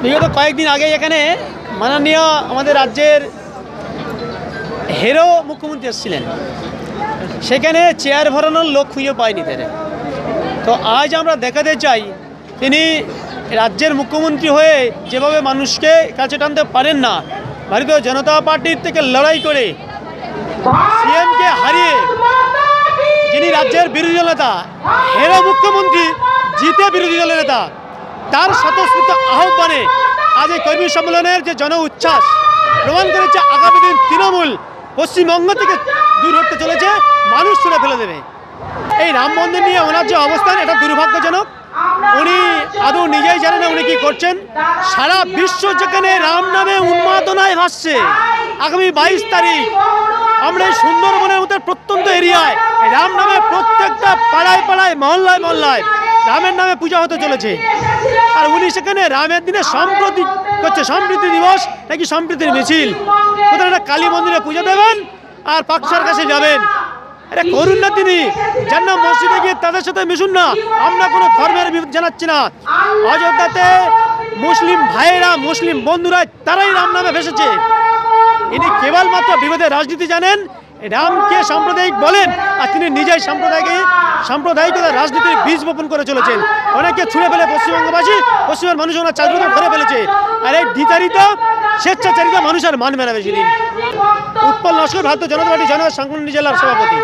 বিগত কয়েকদিন আগে এখানে মাননীয় আমাদের রাজ্যের হিরো মুখ্যমন্ত্রী এসেছিলেন, সেখানে চেয়ার ভরানোর লোক খুঁজে পায়নি তারা। তো আজ আমরা দেখাতে চাই তিনি রাজ্যের মুখ্যমন্ত্রী হয়ে যেভাবে মানুষকে কাছে টানতে পারেন না, ভারতীয় জনতা পার্টির থেকে লড়াই করে সিএমকে হারিয়ে যিনি রাজ্যের বিরোধী দল নেতা, হিরো মুখ্যমন্ত্রী জিতে বিরোধী দলের নেতা, তার স্বতঃস্ফূর্ত আহ্বানে আজ এই কর্মী সম্মেলনের যে জন উচ্ছ্বাস প্রমাণ করেছে আগামী দিন তৃণমূল পশ্চিমবঙ্গ থেকে দূর হতে চলেছে, মানুষ ছুড়ে ফেলে দেবে। এই রাম মন্দির নিয়ে ওনার যে অবস্থান, এটা দুর্ভাগ্যজনক। উনি আদৌ নিজেই জানেন না উনি কি করছেন। সারা বিশ্ব যেখানে রাম নামে উন্মাদনায় ভাসছে, আগামী 22 তারিখ আমরা এই সুন্দরবনের মতো প্রত্যন্ত এরিয়ায় রাম নামে প্রত্যেকটা পাড়ায় পাড়ায় মহল্লায় মহল্লায় রামের নামে পূজা হতে চলেছে। আর উনি সেখানে রামের দিনে সম্প্রীতি করছে, সম্প্রীতি দিবস নাকি সম্প্রীতির মিছিল। কোথাও একটা কালী মন্দিরে পুজো দেবেন আর পাকসার কাছে যাবেন। এটা করুন না তিনি, যার নাম মসজিদে গিয়ে তাদের সাথে মিশুন না। আমরা কোনো ধর্মের বিরোধ জানাচ্ছি না। অযোধ্যাতে মুসলিম ভাইয়েরা, মুসলিম বন্ধুরা তারাই রাম নামে ভেসেছে। ইনি কেবলমাত্র বিভেদের রাজনীতি জানেন, রামকে সাম্প্রদায়িক বলেন, আর তিনি নিজেই সাম্প্রদায়িকতার রাজনীতির বীজ বপন করে চলেছেন। অনেকে ছুঁড়ে ফেলে পশ্চিমবঙ্গবাসী, পশ্চিমের মানুষ ওনার চাকরি ধরে ফেলেছে। আর এই দ্বিতারিত স্বেচ্ছাচারিতা মানুষের মানবে না বেশি দিন। উৎপল নস্কর, ভারতীয় জনতা পার্টি জনগণ সংগঠন জেলার সভাপতি।